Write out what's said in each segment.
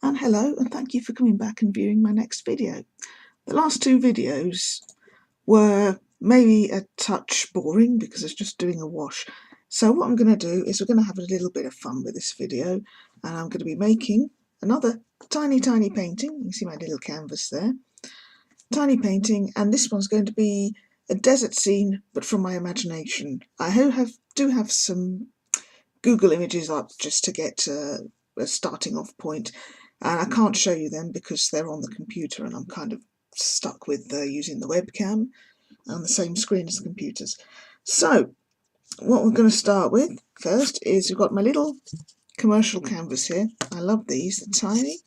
And hello, and thank you for coming back and viewing my next video. The last two videos were maybe a touch boring because it's just doing a wash. So what I'm going to do is we're going to have a little bit of fun with this video, and I'm going to be making another tiny painting. You can see my little canvas there. Tiny painting, and this one's going to be a desert scene, but from my imagination. I do have some Google images up just to get a starting off point, and I can't show you them because they're on the computer and I'm kind of stuck with using the webcam on the same screen as the computers. So what we're going to start with first is we've got my little commercial canvas here. I love these, they're tiny.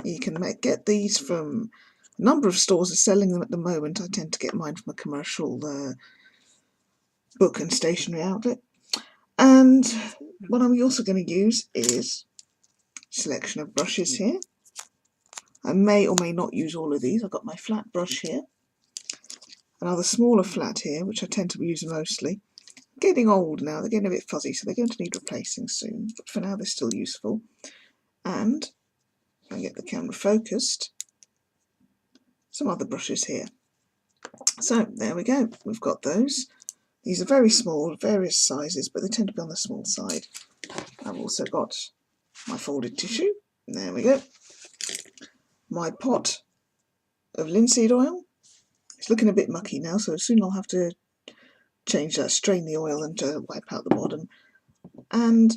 You can get these from a number of stores are selling them at the moment. I tend to get mine from a commercial book and stationery outlet. And what I'm also going to use is a selection of brushes here. I may or may not use all of these. I've got my flat brush here, another smaller flat here, which I tend to use mostly. Getting old now, they're getting a bit fuzzy, so they're going to need replacing soon, but for now they're still useful. And if I get the camera focused, some other brushes here. So there we go, we've got those. These are very small, various sizes, but they tend to be on the small side. I've also got my folded tissue, there we go. My pot of linseed oil. It's looking a bit mucky now, so soon I'll have to change that, strain the oil and wipe out the bottom. And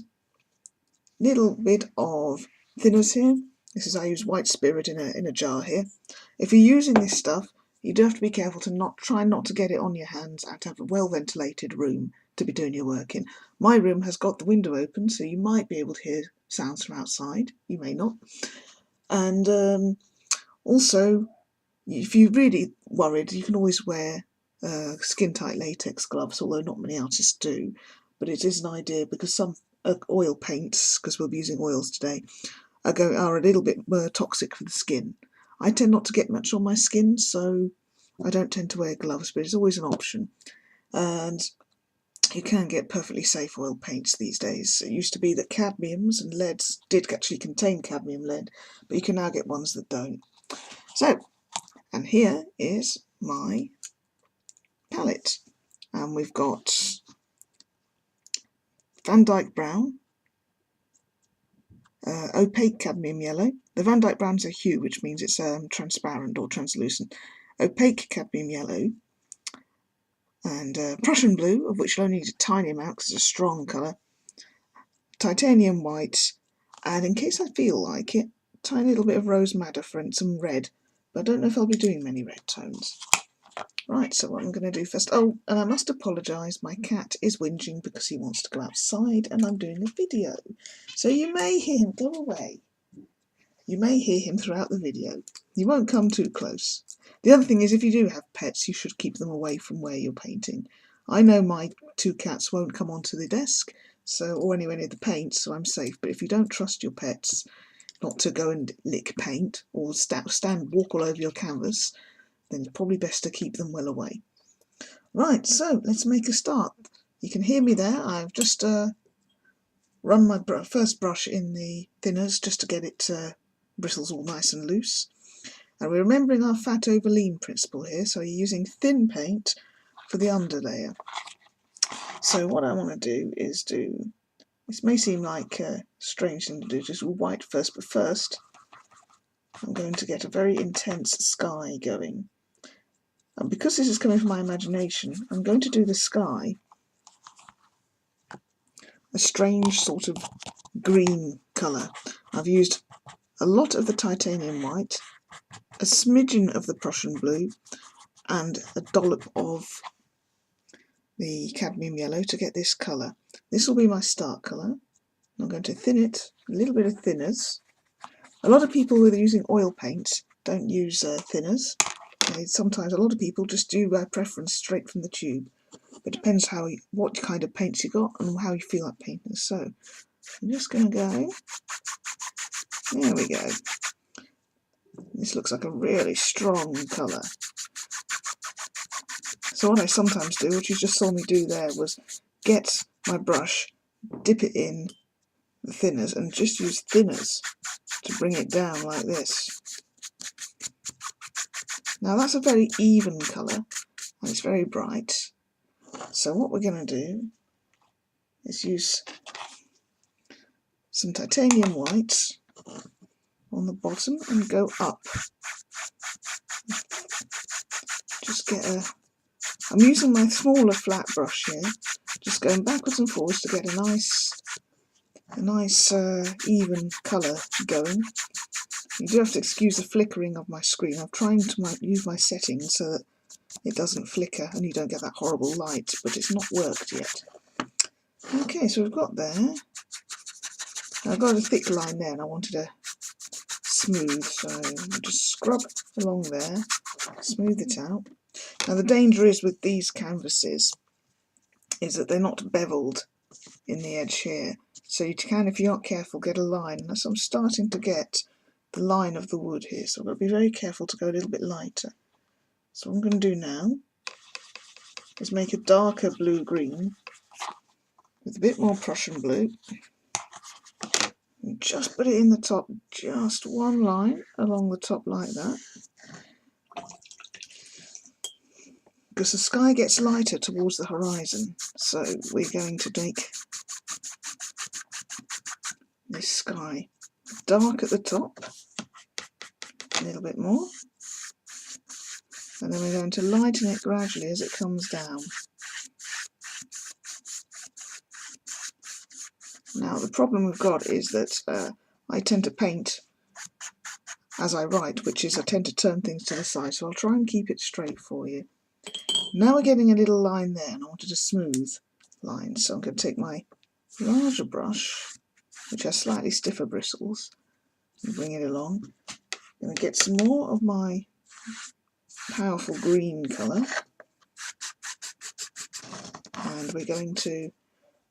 little bit of thinners here. This is, I use white spirit in a jar here. If you're using this stuff, you do have to be careful to try not to get it on your hands and to have a well ventilated room to be doing your work in. My room has got the window open, so you might be able to hear sounds from outside. You may not. And also, if you're really worried, you can always wear skin-tight latex gloves, although not many artists do. But it is an idea because some oil paints, because we'll be using oils today, are a little bit more toxic for the skin. I tend not to get much on my skin, so I don't tend to wear gloves, but it's always an option. And you can get perfectly safe oil paints these days. It used to be that cadmiums and leads did actually contain cadmium lead, but you can now get ones that don't. So, and here is my palette, and we've got Van Dyke Brown, opaque cadmium yellow. The Van Dyke Brown's a hue, which means it's transparent or translucent. Opaque cadmium yellow, and Prussian blue, of which you'll only need a tiny amount because it's a strong colour. Titanium white, and in case I feel like it, a tiny little bit of rose madder for some red, but I don't know if I'll be doing many red tones. Right, so what I'm going to do first, oh, and I must apologise, my cat is whinging because he wants to go outside and I'm doing a video. So you may hear him, go away. You may hear him throughout the video. You won't come too close. The other thing is, if you do have pets, you should keep them away from where you're painting. I know my two cats won't come onto the desk, or anywhere near the paint, so I'm safe. But if you don't trust your pets not to go and lick paint or walk all over your canvas, then it's probably best to keep them well away. Right, so let's make a start. You can hear me there. I've just run my first brush in the thinners just to get it bristles all nice and loose. And we're remembering our fat over lean principle here, so you're using thin paint for the underlayer. So what I want to do is this may seem like a strange thing to do, just white first, but first I'm going to get a very intense sky going. And because this is coming from my imagination, I'm going to do the sky a strange sort of green colour. I've used a lot of the titanium white, a smidgen of the Prussian blue, and a dollop of the cadmium yellow to get this colour. This will be my start colour. I'm going to thin it, a little bit of thinners. A lot of people who are using oil paints don't use thinners. Sometimes a lot of people just do preference straight from the tube. It depends what kind of paints you got and how you feel like painting. So I'm just going to go. There we go. This looks like a really strong colour. So what I sometimes do, which you just saw me do there, was get my brush, dip it in, the thinners and just use thinners to bring it down like this. Now that's a very even colour and it's very bright. So what we're going to do is use some titanium white on the bottom and go up. Just get I'm using my smaller flat brush here, just going backwards and forwards to get a nice even colour going. You do have to excuse the flickering of my screen. I'm trying to use my settings so that it doesn't flicker and you don't get that horrible light, but it's not worked yet. Okay, so we've got there. I've got a thick line there and I wanted a smooth, so I'll just scrub along there, smooth it out. Now the danger is with these canvases is that they're not beveled in the edge here, so you can, if you're not careful, get a line. And so I'm starting to get the line of the wood here, so I've got to be very careful to go a little bit lighter. So what I'm going to do now is make a darker blue-green with a bit more Prussian blue. And just put it in the top, just one line along the top like that. Because the sky gets lighter towards the horizon, so we're going to make this sky dark at the top, a little bit more, and then we're going to lighten it gradually as it comes down. Now the problem we've got is that I tend to paint as I write, which is I tend to turn things to the side, so I'll try and keep it straight for you. Now we're getting a little line there, and I wanted a smooth line, so I'm going to take my larger brush, which has slightly stiffer bristles, and bring it along. I'm going to get some more of my powerful green colour, and we're going to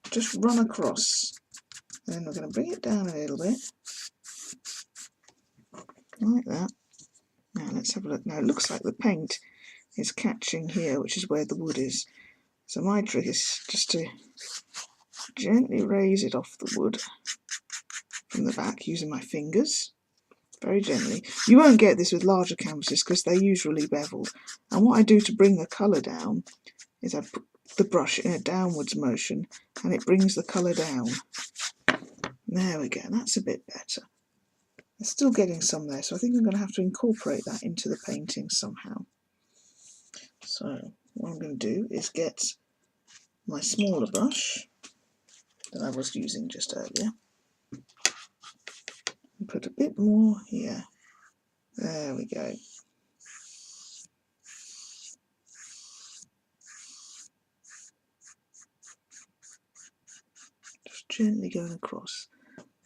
just run across, and then we're going to bring it down a little bit, like that. Now let's have a look. Now it looks like the paint is catching here, which is where the wood is. So my trick is just to gently raise it off the wood from the back using my fingers, very gently. You won't get this with larger canvases because they're usually beveled. And what I do to bring the colour down is I put the brush in a downwards motion and it brings the colour down. There we go, that's a bit better. It's still getting some there, so I think I'm going to have to incorporate that into the painting somehow. So what I'm going to do is get my smaller brush that I was using just earlier and put a bit more here. There we go. Just gently going across.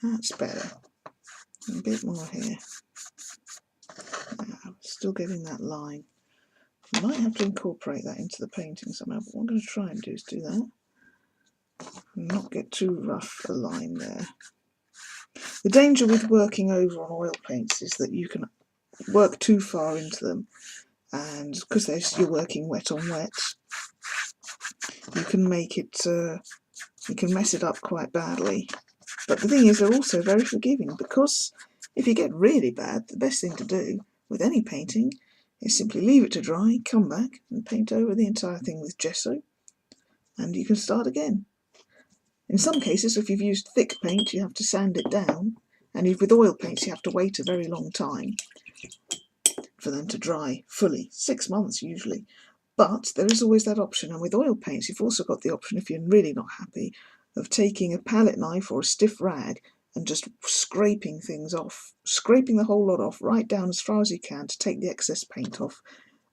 That's better. And a bit more here. Still getting that line. I might have to incorporate that into the painting somehow, but what I'm going to try and do is do that and not get too rough a line there. The danger with working over on oil paints is that you can work too far into them, and because you're working wet on wet, you can make it, you can mess it up quite badly. But the thing is, they're also very forgiving, because if you get really bad, the best thing to do with any painting is simply leave it to dry, come back and paint over the entire thing with gesso, and you can start again. In some cases, if you've used thick paint, you have to sand it down, and with oil paints you have to wait a very long time for them to dry fully, 6 months usually. But there is always that option, and with oil paints you've also got the option, if you're really not happy, of taking a palette knife or a stiff rag and just scraping things off, scraping the whole lot off right down as far as you can to take the excess paint off,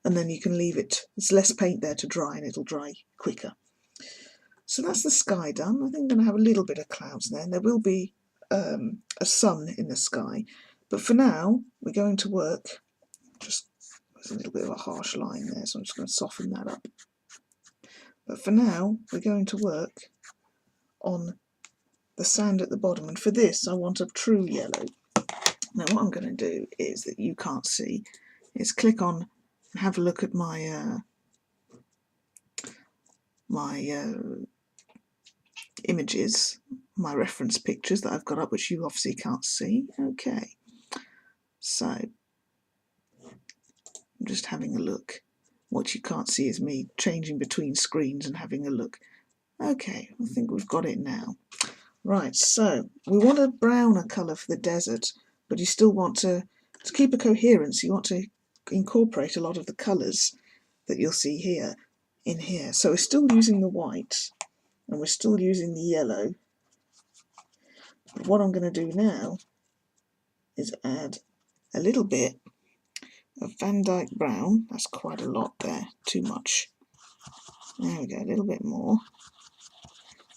and then you can leave it, there's less paint there to dry and it'll dry quicker. So that's the sky done. I think I'm going to have a little bit of clouds there, and there will be a sun in the sky, but for now we're going to work, just there's a little bit of a harsh line there, so I'm just going to soften that up. But for now we're going to work on the sand at the bottom, and for this I want a true yellow. Now what I'm going to do is, that you can't see, is click on and have a look at my images, my reference pictures that I've got up, which you obviously can't see. Okay, so I'm just having a look. What you can't see is me changing between screens and having a look. Okay, I think we've got it now. Right, so we want a browner colour for the desert, but you still want to keep a coherence, you want to incorporate a lot of the colours that you'll see here in here. So we're still using the white and we're still using the yellow. But what I'm going to do now is add a little bit of Van Dyke brown. That's quite a lot there, too much. There we go, a little bit more.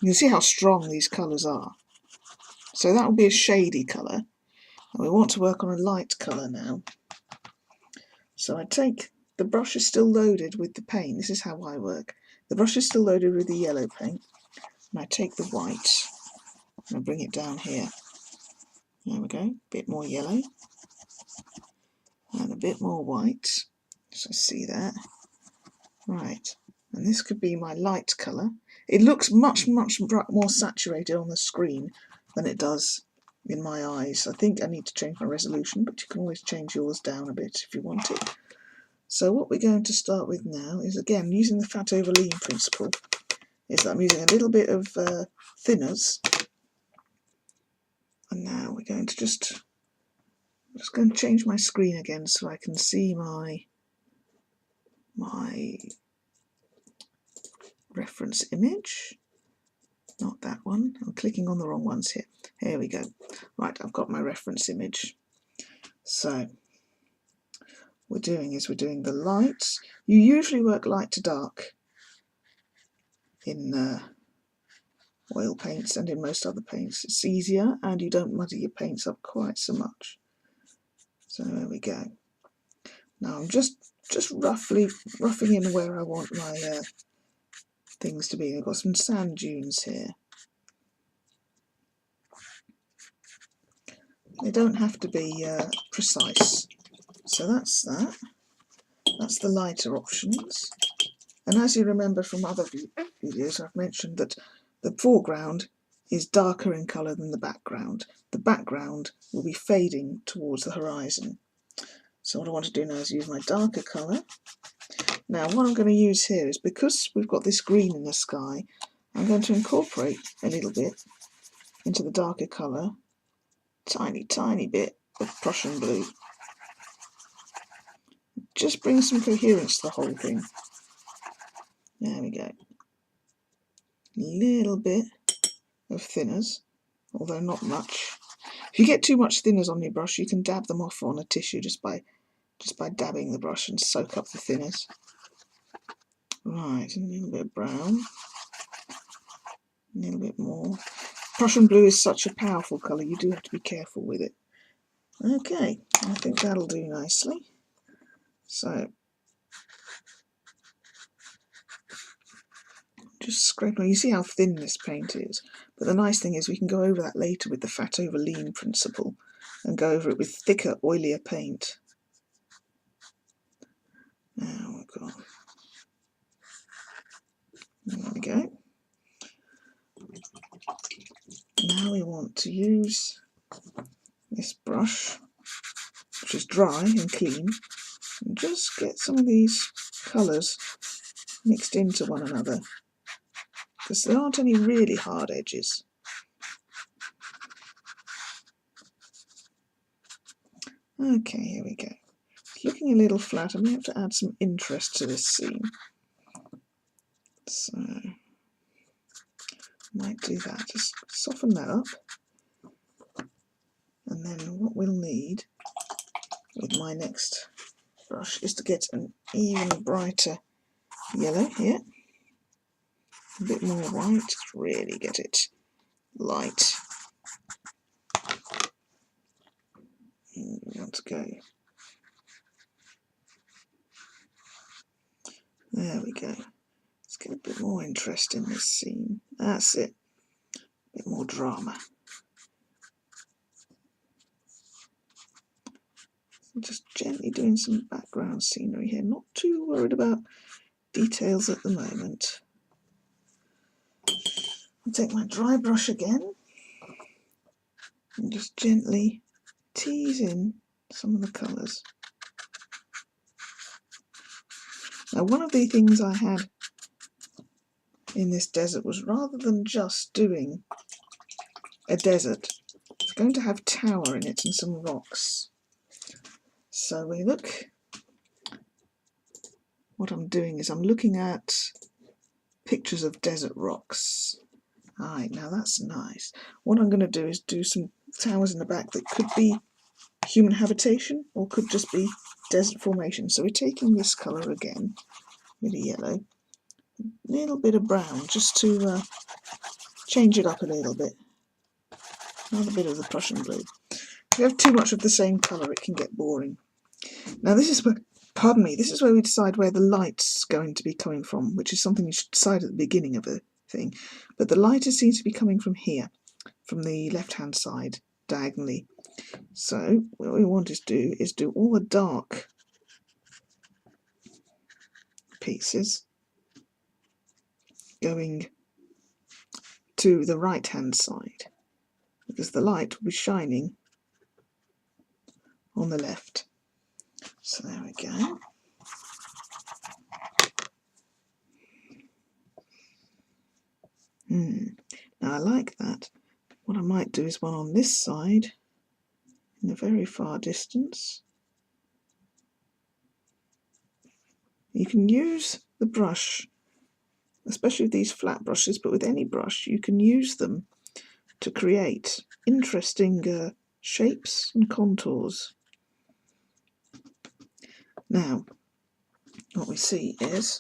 You can see how strong these colours are. So that will be a shady colour. And we want to work on a light colour now. So I take, the brush is still loaded with the paint. This is how I work. The brush is still loaded with the yellow paint. And I take the white and I bring it down here. There we go, a bit more yellow. And a bit more white. So see that. Right, and this could be my light colour. It looks much more saturated on the screen than it does in my eyes. I think I need to change my resolution, but you can always change yours down a bit if you want it. So what we're going to start with now is, again, using the fat over lean principle, is that I'm using a little bit of thinners. And now we're going to just going to change my screen again so I can see my reference image. Not that one. I'm clicking on the wrong ones here. Here we go. Right, I've got my reference image. So we're doing the lights. You usually work light to dark in oil paints and in most other paints. It's easier and you don't muddy your paints up quite so much. So there we go. Now I'm just roughing in where I want my things to be. I've got some sand dunes here. They don't have to be precise. So that's that. That's the lighter options. And as you remember from other videos, I've mentioned that the foreground is darker in colour than the background. The background will be fading towards the horizon. So what I want to do now is use my darker colour. Now what I'm going to use here is, because we've got this green in the sky, I'm going to incorporate a little bit into the darker colour, tiny bit of Prussian blue. Just bring some coherence to the whole thing. There we go. Little bit of thinners, although not much. If you get too much thinners on your brush, you can dab them off on a tissue just by dabbing the brush and soak up the thinners. Right, a little bit of brown, a little bit more. Prussian blue is such a powerful colour, you do have to be careful with it. Okay, I think that'll do nicely. So just scrape on. You see how thin this paint is, but the nice thing is we can go over that later with the fat over lean principle and go over it with thicker, oilier paint. Now we've got, there we go. Now we want to use this brush, which is dry and clean, and just get some of these colours mixed into one another, because there aren't any really hard edges. Okay, here we go. It's looking a little flat. I'm going to have to add some interest to this scene. So, might do that. Just soften that up. And then what we'll need with my next brush is to get an even brighter yellow here. A bit more white, really get it light. And we want to go. There we go. Let's get a bit more interest in this scene. That's it. A bit more drama. Just gently doing some background scenery here. Not too worried about details at the moment. I'll take my dry brush again. and just gently tease in some of the colours. Now, one of the things I had in this desert was, rather than just doing a desert, it's going to have tower in it and some rocks. So we look, what I'm doing is I'm looking at pictures of desert rocks. Alright, now that's nice. What I'm going to do is do some towers in the back that could be human habitation or could just be desert formation. So we're taking this colour again, with a yellow, a little bit of brown, just to change it up a little bit. Another bit of the Prussian blue. If you have too much of the same colour, it can get boring. Now this is where, pardon me, this is where we decide where the light's going to be coming from, which is something you should decide at the beginning of a thing. But the light seems to be coming from here, from the left-hand side, diagonally. So what we want to do is do all the dark pieces going to the right-hand side, because the light will be shining on the left. So there we go. Now I like that. What I might do is one on this side, in the very far distance. You can use the brush, especially with these flat brushes, but with any brush you can use them to create interesting shapes and contours. Now, what we see is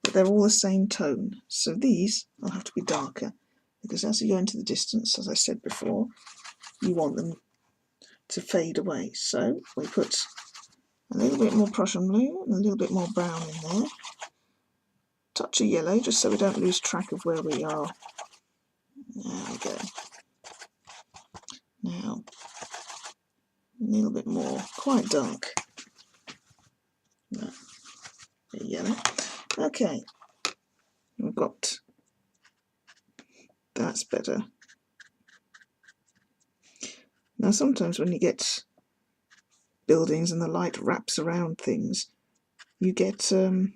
that they're all the same tone, so these will have to be darker, because as you go into the distance, as I said before, you want them to fade away. So we put a little bit more Prussian blue and a little bit more brown in there. Touch of yellow, just so we don't lose track of where we are. There we go. Now, a little bit more, quite dark. No, yellow. Okay, we've got, that's better. Now sometimes when you get buildings and the light wraps around things, you get a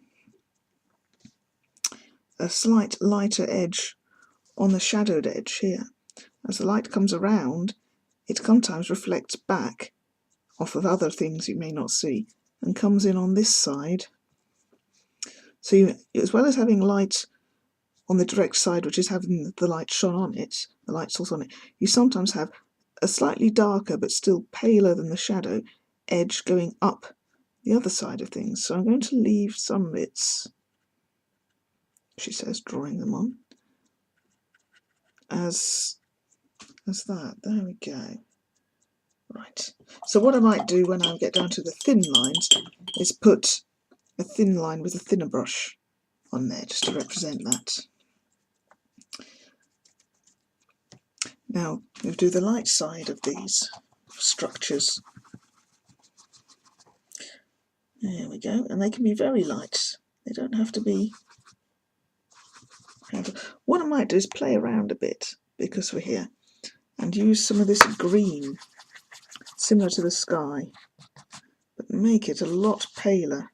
slight lighter edge on the shadowed edge here. As the light comes around, it sometimes reflects back off of other things you may not see and comes in on this side. So you, as well as having light on the direct side, which is having the light shone on it, the light source on it, you sometimes have a slightly darker but still paler than the shadow edge going up the other side of things. So I'm going to leave some bits, she says, drawing them on, as that. There we go. Right. So what I might do when I get down to the thin lines is put a thin line with a thinner brush on there, just to represent that. Now we'll do the light side of these structures. There we go, and they can be very light. They don't have to be. What I might do is play around a bit, because we're here, and use some of this green, similar to the sky, but make it a lot paler.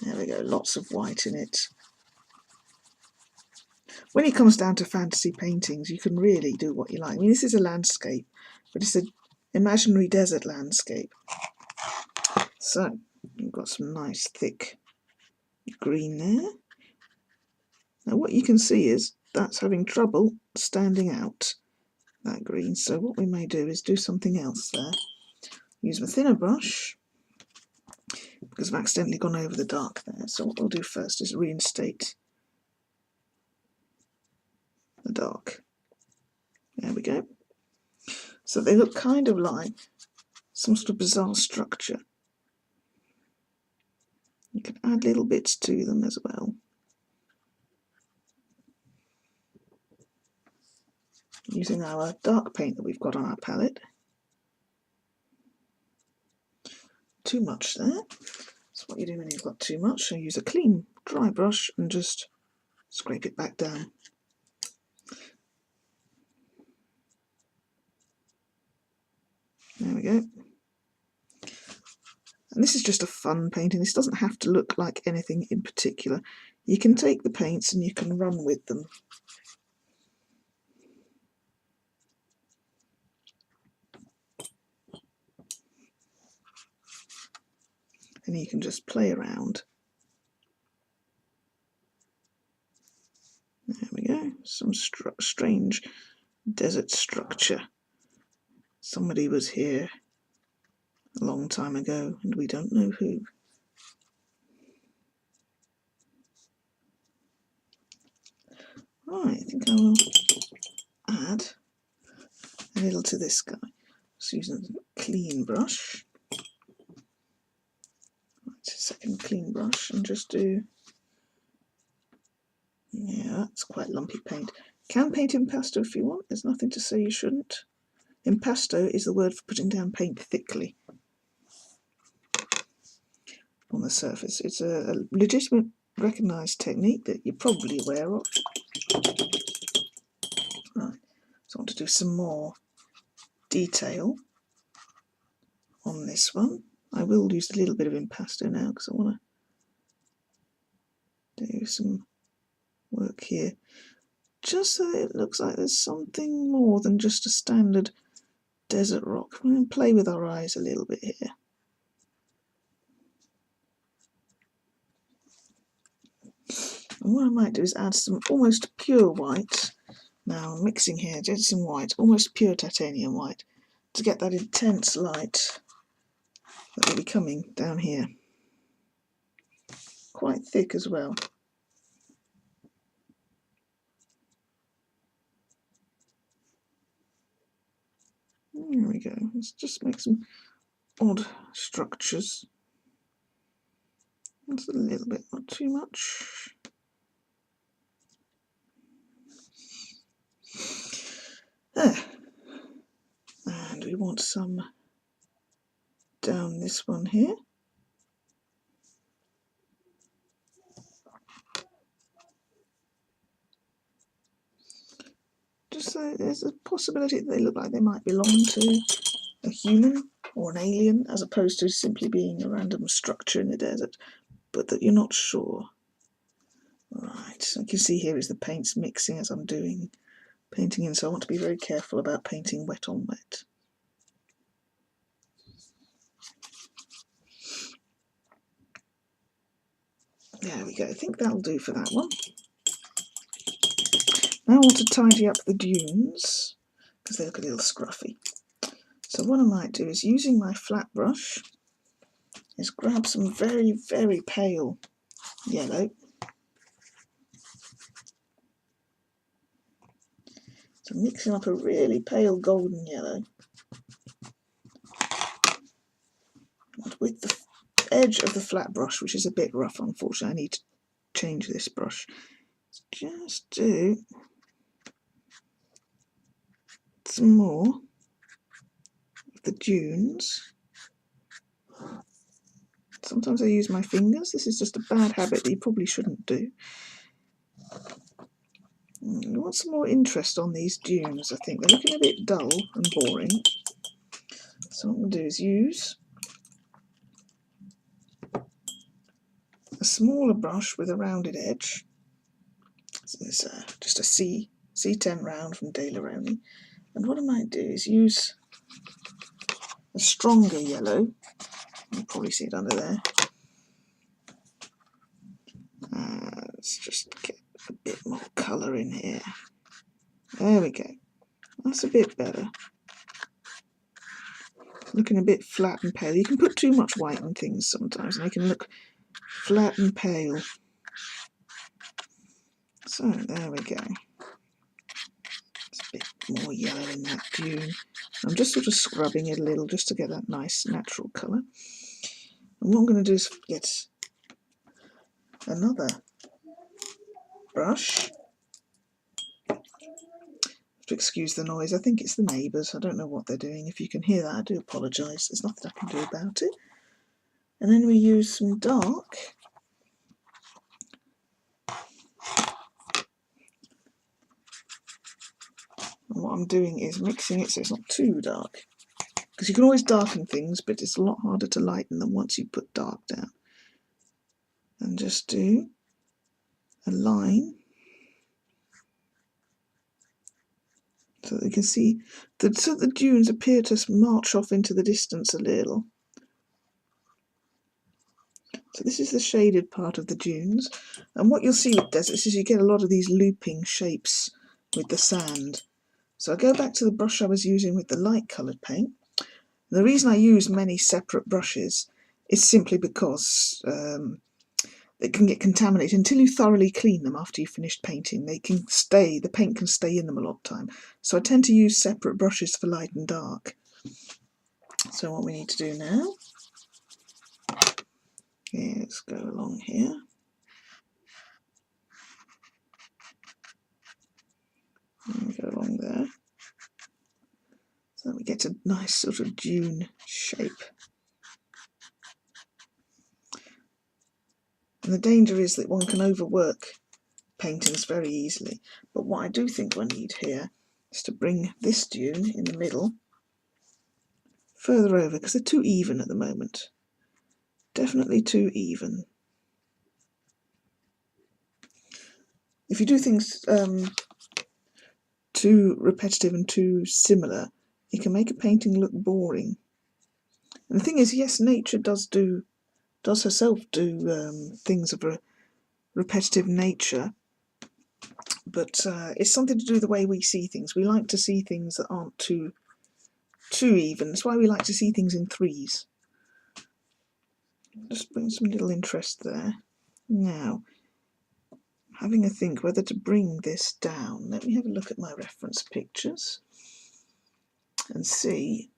There we go, lots of white in it. When it comes down to fantasy paintings, you can really do what you like. I mean, this is a landscape, but it's an imaginary desert landscape. So, you've got some nice thick green there. Now what you can see is that's having trouble standing out, that green. So what we may do is do something else there. Use my thinner brush, because I've accidentally gone over the dark there. So what we'll do first is reinstate the dark. There we go. So they look kind of like some sort of bizarre structure. You can add little bits to them as well. Using our dark paint that we've got on our palette. Too much there. That's what you do when you've got too much. So use a clean, dry brush and just scrape it back down. There we go. And this is just a fun painting. This doesn't have to look like anything in particular. You can take the paints and you can run with them. And you can just play around. There we go. Some strange desert structure. Somebody was here a long time ago and we don't know who. Right, I think I will add a little to this guy. Just using a clean brush. Right, second clean brush and just do, yeah, that's quite lumpy paint. Can paint impasto if you want, there's nothing to say you shouldn't. Impasto is the word for putting down paint thickly on the surface. It's a legitimate, recognised technique that you're probably aware of. Right, so I want to do some more detail on this one. I will use a little bit of impasto now because I want to do some work here, just so it looks like there's something more than just a standard desert rock. We're going to play with our eyes a little bit here. And what I might do is add some almost pure white. Now I'm mixing here just some white, almost pure titanium white, to get that intense light that will be coming down here. Quite thick as well. There we go. Let's just make some odd structures. That's a little bit, not too much. There. And we want some down this one here. Just so there's a possibility that they look like they might belong to a human or an alien, as opposed to simply being a random structure in the desert, but that you're not sure. Right, so you can see here is the paints mixing as I'm doing painting in, so I want to be very careful about painting wet on wet. There we go, I think that'll do for that one. Now I want to tidy up the dunes because they look a little scruffy. So what I might do is, using my flat brush, is grab some very, very pale yellow. So mixing up a really pale golden yellow. And with the edge of the flat brush, which is a bit rough unfortunately, I need to change this brush. Just do some more of the dunes. Sometimes I use my fingers. This is just a bad habit that you probably shouldn't do. I want some more interest on these dunes. I think they're looking a bit dull and boring. So what I'm going to do is use a smaller brush with a rounded edge. So it's just a C10 round from De La Roni. And what I might do is use a stronger yellow. You'll probably see it under there. Let's just get a bit more colour in here. There we go. That's a bit better. Looking a bit flat and pale. You can put too much white on things sometimes and they can look flat and pale. So there we go. It's a bit more yellow in that dune. I'm just sort of scrubbing it a little just to get that nice natural colour. And what I'm going to do is get another brush. To excuse the noise, I think it's the neighbours. I don't know what they're doing. If you can hear that, I do apologise. There's nothing I can do about it. And then we use some dark. And what I'm doing is mixing it so it's not too dark. because you can always darken things, but it's a lot harder to lighten them once you put dark down. And just do a line so that you can see that, so the dunes appear to march off into the distance a little. So this is the shaded part of the dunes, and what you'll see with deserts is you get a lot of these looping shapes with the sand. So I go back to the brush I was using with the light coloured paint. The reason I use many separate brushes is simply because they can get contaminated until you thoroughly clean them after you've finished painting. They can stay, the paint can stay in them a lot of time. So I tend to use separate brushes for light and dark. So what we need to do now is go along here. And we go along there. So we get a nice sort of dune shape. And the danger is that one can overwork paintings very easily. But what I do think I need here is to bring this dune in the middle further over, because they're too even at the moment. Definitely too even. If you do things too repetitive and too similar, it can make a painting look boring. And the thing is, yes, nature does herself do things of a repetitive nature, but it's something to do with the way we see things. We like to see things that aren't too even. That's why we like to see things in threes. Just bring some little interest there. Now, having a think whether to bring this down. Let me have a look at my reference pictures and see.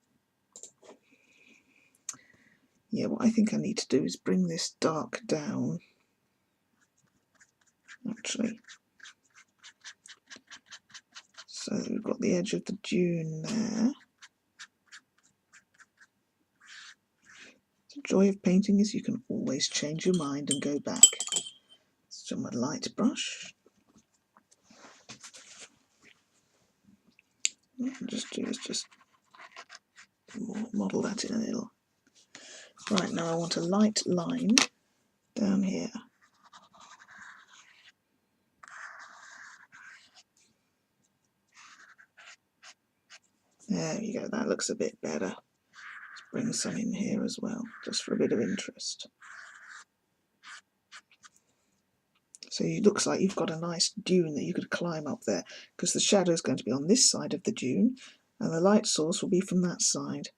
Yeah, what I think I need to do is bring this dark down, actually. So we've got the edge of the dune there. The joy of painting is you can always change your mind and go back. So my light brush. What I'll just do is just model that in a little. Right, now I want a light line down here. There you go, that looks a bit better. Let's bring some in here as well, just for a bit of interest. So it looks like you've got a nice dune that you could climb up there, because the shadow is going to be on this side of the dune, and the light source will be from that side.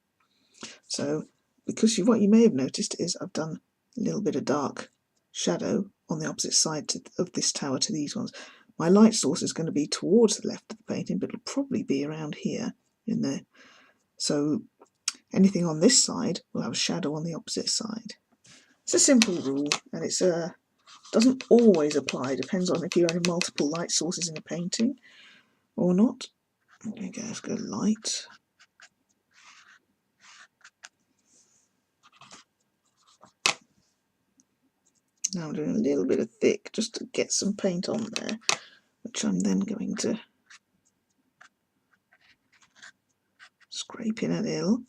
So, because what you may have noticed is I've done a little bit of dark shadow on the opposite side of this tower to these ones. My light source is going to be towards the left of the painting, but it'll probably be around here in there. So anything on this side will have a shadow on the opposite side. It's a simple rule, and it's doesn't always apply. It depends on if you have multiple light sources in a painting or not. Okay, let's go light. Now I'm doing a little bit of thick just to get some paint on there, which I'm then going to scrape in a little,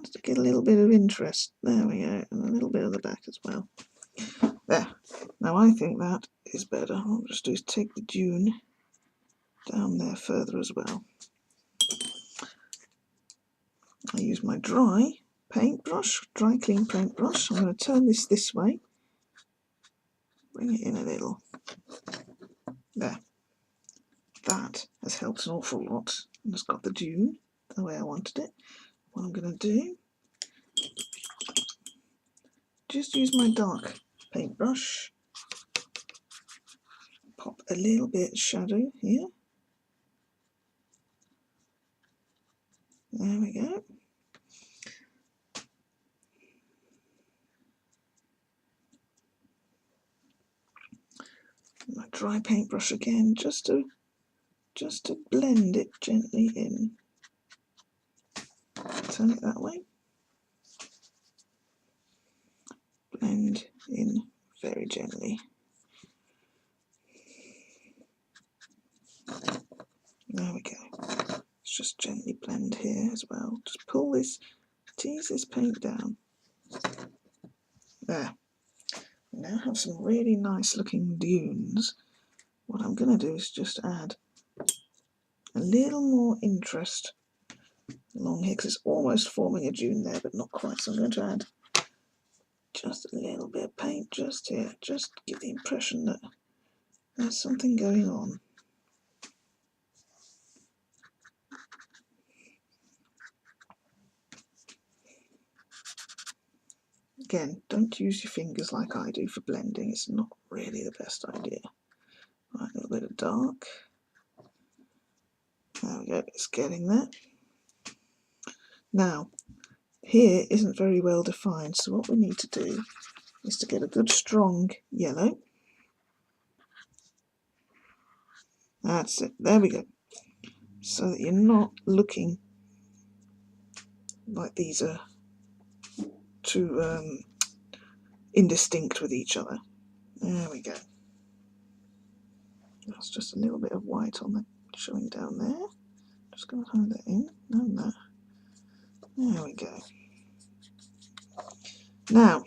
just to get a little bit of interest. There we go, and a little bit of the back as well. There. Now I think that is better. What I'll just do is take the dune down there further as well. I use my dry paintbrush, dry clean paintbrush. I'm going to turn this way, bring it in a little. There. That has helped an awful lot. And it's got the dune the way I wanted it. What I'm going to do, just use my dark paintbrush, pop a little bit of shadow here. There we go. My dry paintbrush again, just to blend it gently in. Turn it that way. Blend in very gently. There we go. Let's just gently blend here as well. Just pull this, tease this paint down. There. We now have some really nice looking dunes. What I'm going to do is just add a little more interest along here, because it's almost forming a dune there, but not quite. So I'm going to add just a little bit of paint just here, just to give the impression that there's something going on. Again, don't use your fingers like I do for blending. It's not really the best idea. Right, a little bit of dark. There we go, it's getting there. Now, here isn't very well defined, so what we need to do is to get a good strong yellow. That's it, there we go. So that you're not looking like these are too indistinct with each other. There we go. That's just a little bit of white on the showing down there. Just going to hide that in. No. There we go. Now,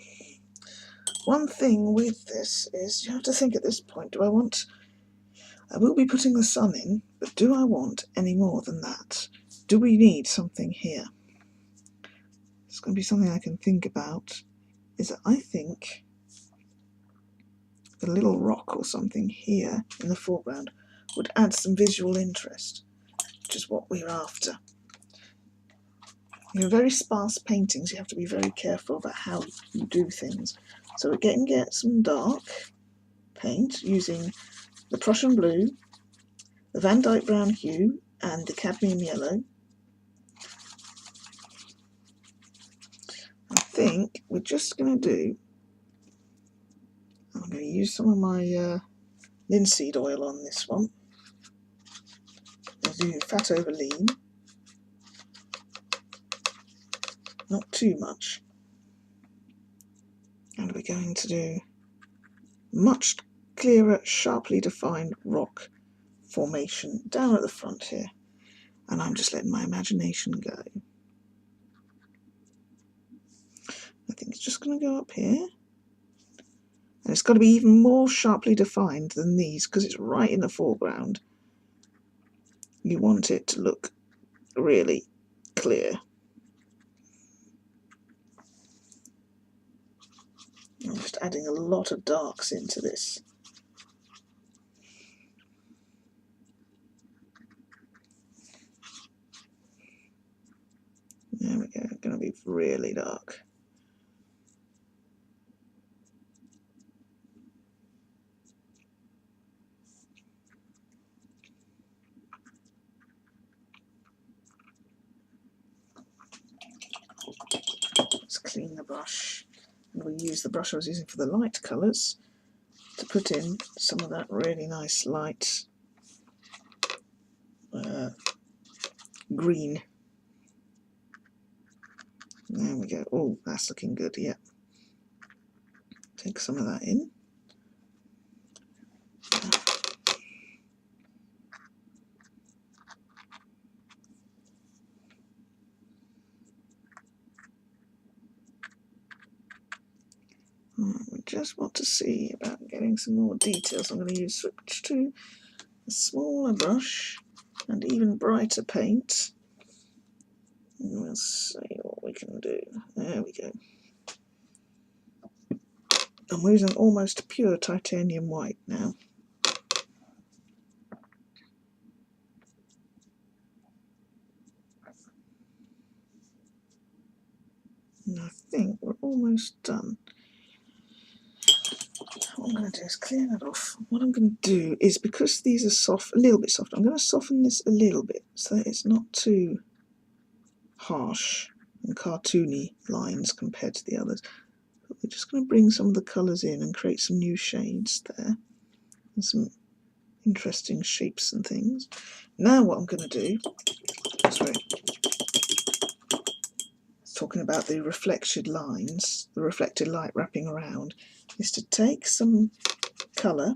one thing with this is you have to think at this point, I will be putting the sun in, but do I want any more than that? Do we need something here? It's going to be something I can think about, is that I think a little rock or something here in the foreground would add some visual interest, which is what we're after. In very sparse paintings, you have to be very careful about how you do things. So again, get some dark paint using the Prussian blue, the Van Dyke brown hue, and the cadmium yellow. I think we're just going to do, I'm going to use some of my linseed oil on this one. I'll do fat over lean. Not too much. And we're going to do much clearer, sharply defined rock formation down at the front here. And I'm just letting my imagination go. I think it's just going to go up here. And it's got to be even more sharply defined than these because it's right in the foreground. You want it to look really clear. I'm just adding a lot of darks into this. There we go, it's going to be really dark. Let's clean the brush. And we'll use the brush I was using for the light colours to put in some of that really nice light green. There we go. Oh, that's looking good, yeah. Take some of that in. We just want to see about getting some more details. I'm going to switch to a smaller brush and even brighter paint. And we'll see what we can do. There we go. I'm using almost pure titanium white now. And I think we're almost done. What I'm going to do is clear that off. What I'm going to do is, because these are soft, a little bit soft, I'm going to soften this a little bit so that it's not too harsh and cartoony lines compared to the others. But we're just going to bring some of the colours in and create some new shades there and some interesting shapes and things. Now what I'm going to do, talking about the reflected lines, the reflected light wrapping around, is to take some colour,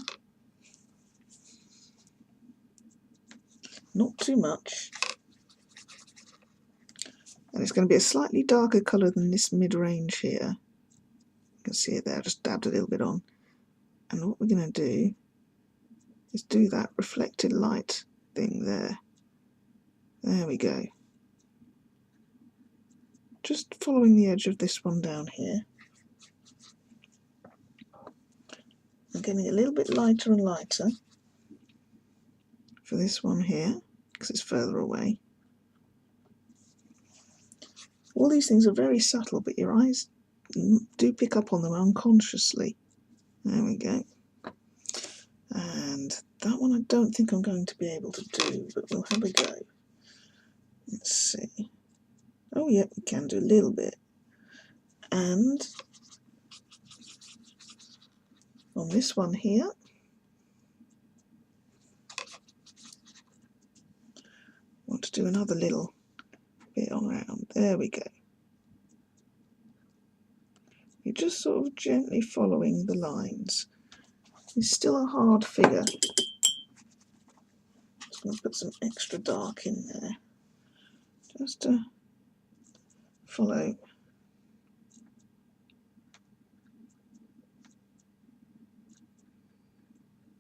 not too much, and it's going to be a slightly darker colour than this mid-range here. You can see it there, I just dabbed a little bit on. And what we're going to do is do that reflected light thing there. There we go. Just following the edge of this one down here. I'm getting a little bit lighter and lighter for this one here, because it's further away. All these things are very subtle, but your eyes do pick up on them unconsciously. There we go. And that one I don't think I'm going to be able to do, but we'll have a go. Let's see. Oh, yep, we can do a little bit. And on this one here, I want to do another little bit around. There we go. You're just sort of gently following the lines. It's still a hard figure. Just going to put some extra dark in there, just to follow.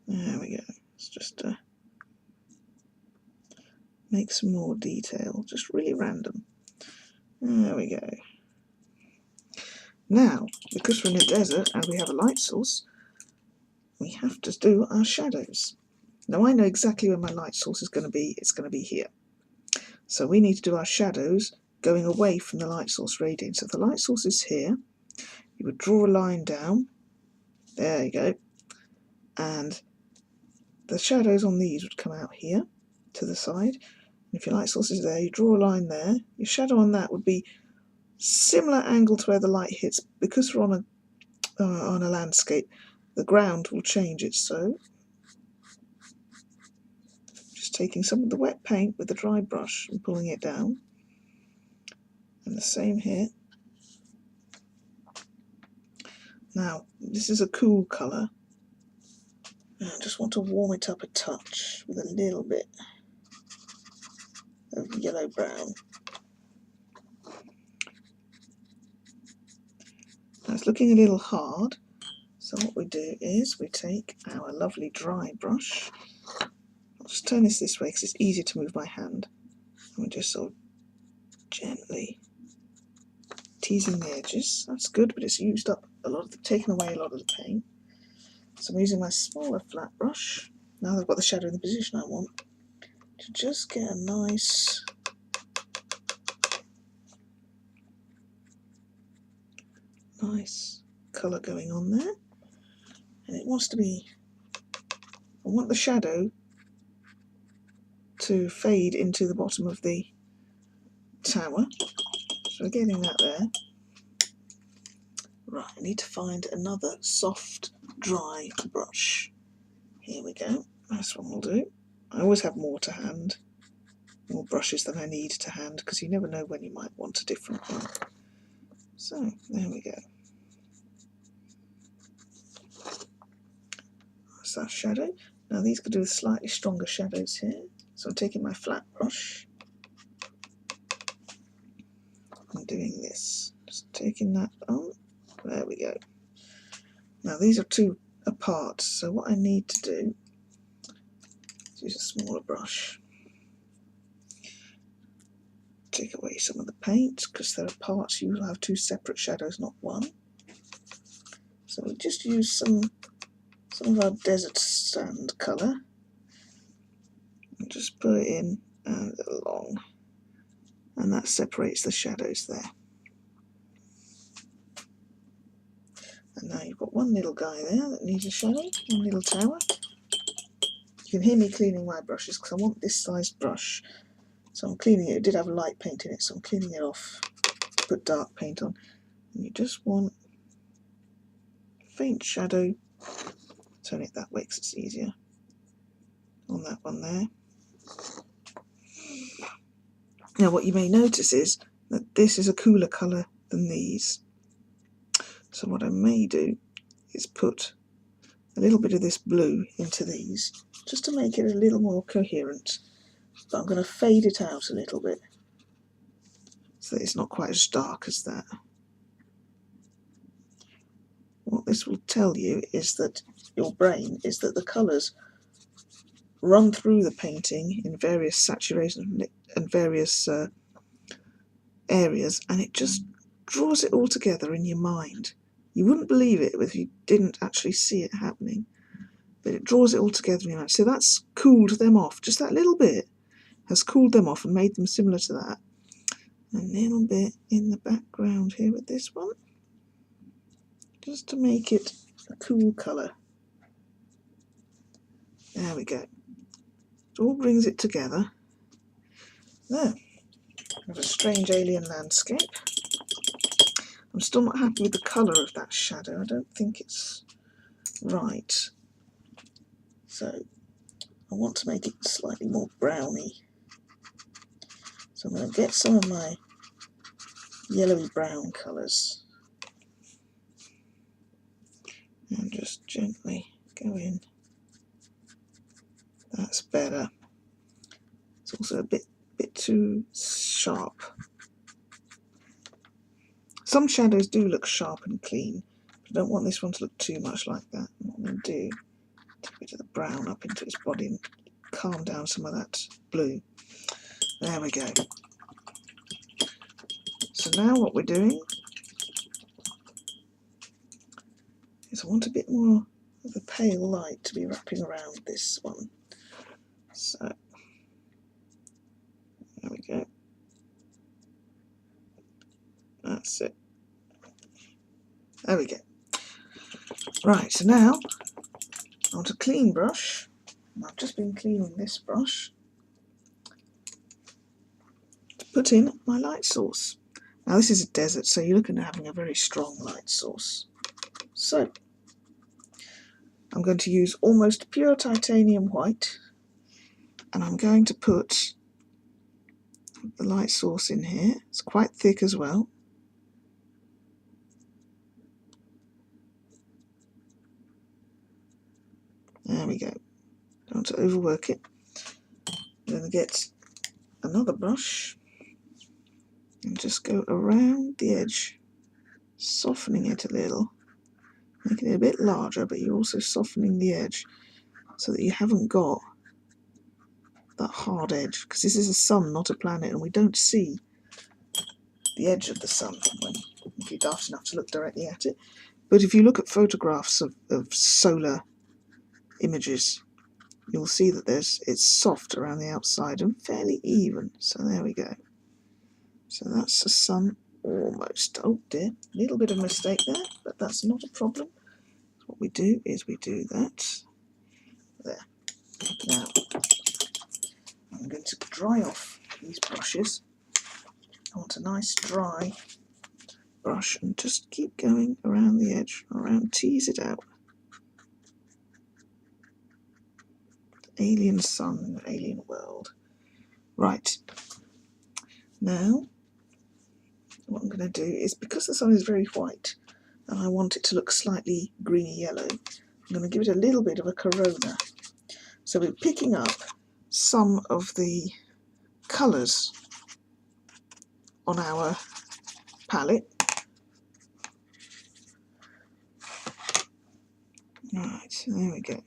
There we go. It's just to make some more detail, just really random. There we go. Now, because we're in a desert and we have a light source, we have to do our shadows. Now I know exactly where my light source is going to be. It's going to be here. So we need to do our shadows going away from the light source radiance. So if the light source is here, you would draw a line down. There you go. And the shadows on these would come out here to the side. And if your light source is there, you draw a line there. Your shadow on that would be similar angle to where the light hits. Because we're on a landscape, the ground will change it. So just taking some of the wet paint with the dry brush and pulling it down. And the same here. Now, this is a cool colour. I just want to warm it up a touch with a little bit of yellow-brown. Now it's looking a little hard, so what we do is we take our lovely dry brush. I'll just turn this way because it's easier to move by hand. And we just sort of gently teasing the edges. That's good, but it's used up a lot of the, taken away a lot of the paint. So I'm using my smaller flat brush, now that I've got the shadow in the position I want, to just get a nice colour going on there. And it wants to be, I want the shadow to fade into the bottom of the tower. So we're getting that there. Right, I need to find another soft, dry brush. Here we go. This one will do. I always have more to hand, more brushes than I need to hand, because you never know when you might want a different one. So, there we go. That's that shadow. Now these could do with slightly stronger shadows here. So I'm taking my flat brush and doing this. Just taking that on. There we go. Now these are two apart, so what I need to do is use a smaller brush. Take away some of the paint, because there are parts you will have two separate shadows, not one. So we just use some of our desert sand colour and just put it in and along, and that separates the shadows there. And now you've got one little guy there that needs a shadow, one little tower. You can hear me cleaning my brushes because I want this sized brush. So I'm cleaning it. It did have light paint in it, so I'm cleaning it off to put dark paint on. And you just want faint shadow. Turn it that way because it's easier. On that one there. Now what you may notice is that this is a cooler colour than these. So what I may do is put a little bit of this blue into these, just to make it a little more coherent. But I'm going to fade it out a little bit. so that it's not quite as dark as that. What this will tell you is that your brain is that the colours run through the painting in various saturations and various areas, and it just draws it all together in your mind. You wouldn't believe it if you didn't actually see it happening, but it draws it all together in your mind. So that's cooled them off. Just that little bit has cooled them off and made them similar to that. A little bit in the background here with this one, just to make it a cool colour. There we go. It all brings it together. There. We have a strange alien landscape. I'm still not happy with the colour of that shadow. I don't think it's right. So I want to make it slightly more browny. So I'm going to get some of my yellowy brown colours and just gently go in. That's better. It's also a bit too sharp. Some shadows do look sharp and clean, but I don't want this one to look too much like that. What I'm going to do, take a bit of the brown up into its body and calm down some of that blue. There we go. So now what we're doing is I want a bit more of the pale light to be wrapping around this one. So there we go. That's it. There we go. Right, so now I want a clean brush. I've just been cleaning this brush to put in my light source. Now this is a desert, so you're looking at having a very strong light source. So I'm going to use almost pure titanium white, and I'm going to put the light source in here. It's quite thick as well. There we go. Don't want to overwork it. I'm going to get another brush and just go around the edge, softening it a little, making it a bit larger, but you're also softening the edge so that you haven't got that hard edge, because this is a sun, not a planet, and we don't see the edge of the sun if you're daft enough to look directly at it. But if you look at photographs of solar images, you'll see that it's soft around the outside and fairly even. So there we go. So that's the sun almost. Oh dear, a little bit of mistake there, but that's not a problem. What we do is we do that. There. Now I'm going to dry off these brushes. I want a nice dry brush and just keep going around the edge, around, tease it out. Alien sun, alien world. Right. Now, what I'm going to do is, because the sun is very white and I want it to look slightly greeny yellow, I'm going to give it a little bit of a corona. So we're picking up some of the colours on our palette. Right, so there we go.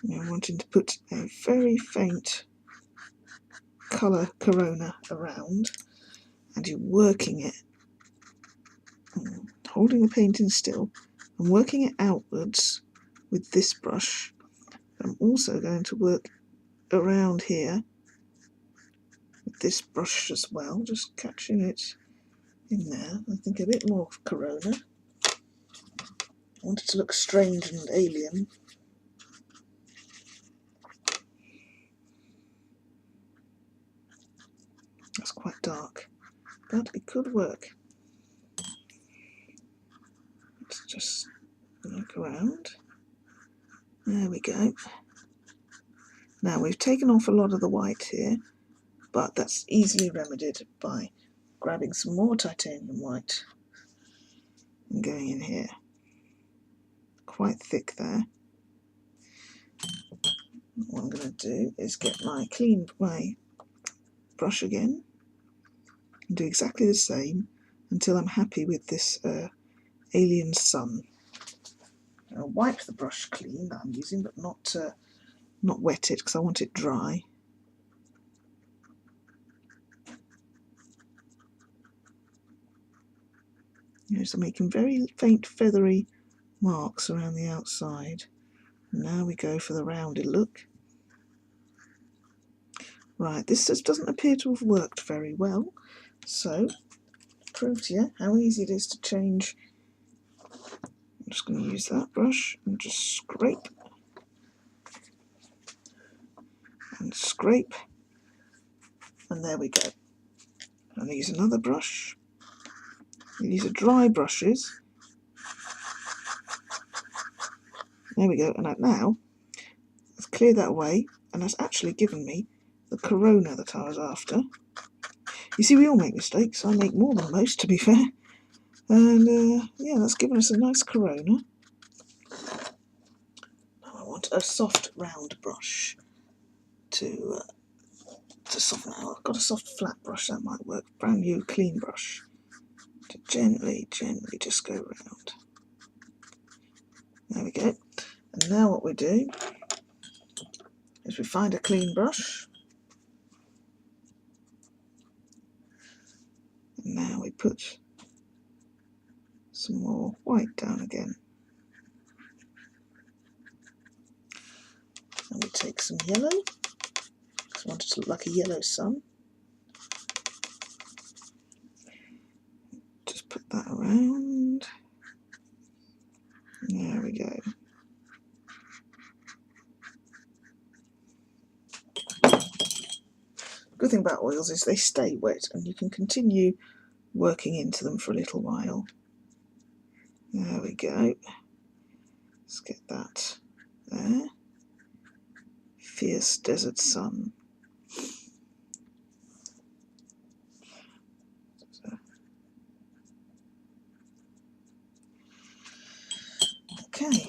Now I'm wanting to put a very faint colour corona around, and you're working it, holding the painting still and working it outwards with this brush. I'm also going to work around here with this brush as well, just catching it in there. I think a bit more corona. I want it to look strange and alien. That's quite dark, but it could work. Let's just look around. There we go. Now we've taken off a lot of the white here, but that's easily remedied by grabbing some more titanium white and going in here. Quite thick there. What I'm going to do is get my brush again and do exactly the same until I'm happy with this alien sun. I'll wipe the brush clean that I'm using, but not wet it because I want it dry. So making very faint feathery marks around the outside. Now we go for the rounded look. Right, this just doesn't appear to have worked very well, so prove to you how easy it is to change. I'm just going to use that brush and just scrape and scrape, and there we go. And I use another brush. These are dry brushes. There we go, and now I've cleared that away, and that's actually given me the corona that I was after. You see, we all make mistakes. I make more than most, to be fair. And yeah, that's given us a nice corona. Now I want a soft round brush to soften out. I've got a soft flat brush, that might work. Brand new clean brush to gently just go round. There we go. And now what we do is we find a clean brush. And now we put some more white down again. And we take some yellow. Just want it to look like a yellow sun. Just put that around. There we go. Good thing about oils is they stay wet and you can continue working into them for a little while. There we go. Let's get that there. Fierce desert sun. Okay.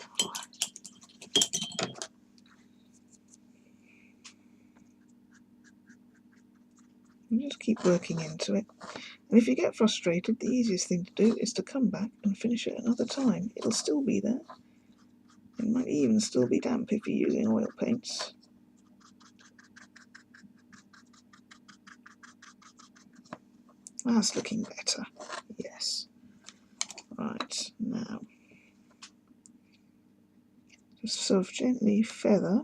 You just keep working into it. And if you get frustrated, the easiest thing to do is to come back and finish it another time. It'll still be there. It might even still be damp if you're using oil paints. That's looking better. Yes. Right, now just sort of gently feather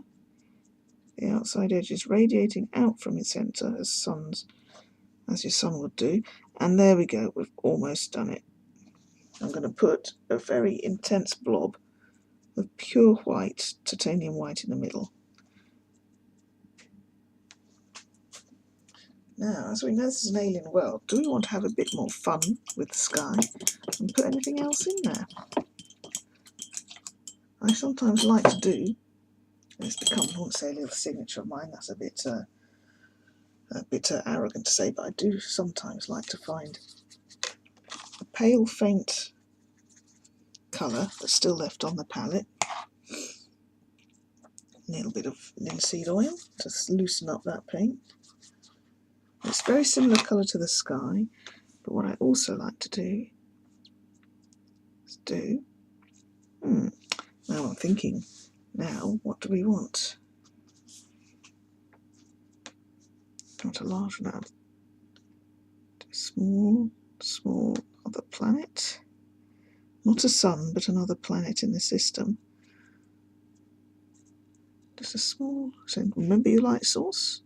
the outside edges radiating out from its centre as your sun would do. And there we go, we've almost done it. I'm going to put a very intense blob of pure white, titanium white in the middle. Now, as we know this is an alien world, do we want to have a bit more fun with the sky and put anything else in there? I sometimes like to do, it's become, I won't say a little signature of mine, that's a bit arrogant to say, but I do sometimes like to find a pale faint colour that's still left on the palette, a little bit of linseed oil to loosen up that paint. It's very similar colour to the sky, but what I also like to do is now I'm thinking, now what do we want? Not a large one, a small other planet. Not a sun, but another planet in the system. Just a small, so remember your light source.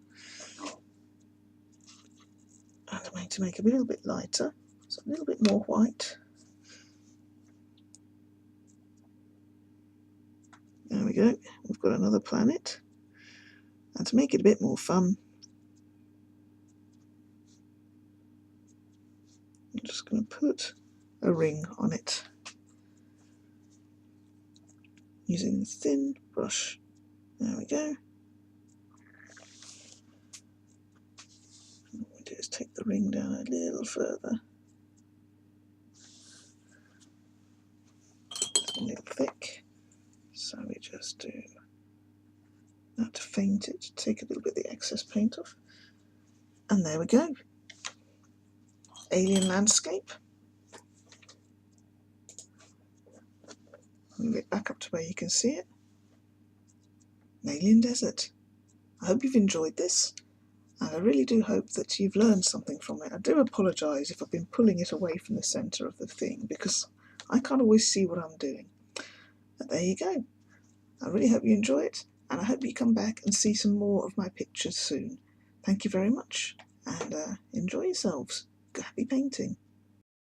And I'm going to make it a little bit lighter, so a little bit more white. There we go, we've got another planet. And to make it a bit more fun, I'm just going to put a ring on it using a thin brush. There we go. What we do is take the ring down a little further. It's a little thick, so we just do that to faint it, take a little bit of the excess paint off, and there we go. alien landscape. Move it back up to where you can see it. An alien desert. I hope you've enjoyed this, and I really do hope that you've learned something from it. I do apologise if I've been pulling it away from the centre of the thing, because I can't always see what I'm doing. But there you go. I really hope you enjoy it, and I hope you come back and see some more of my pictures soon. Thank you very much, and enjoy yourselves. Happy painting.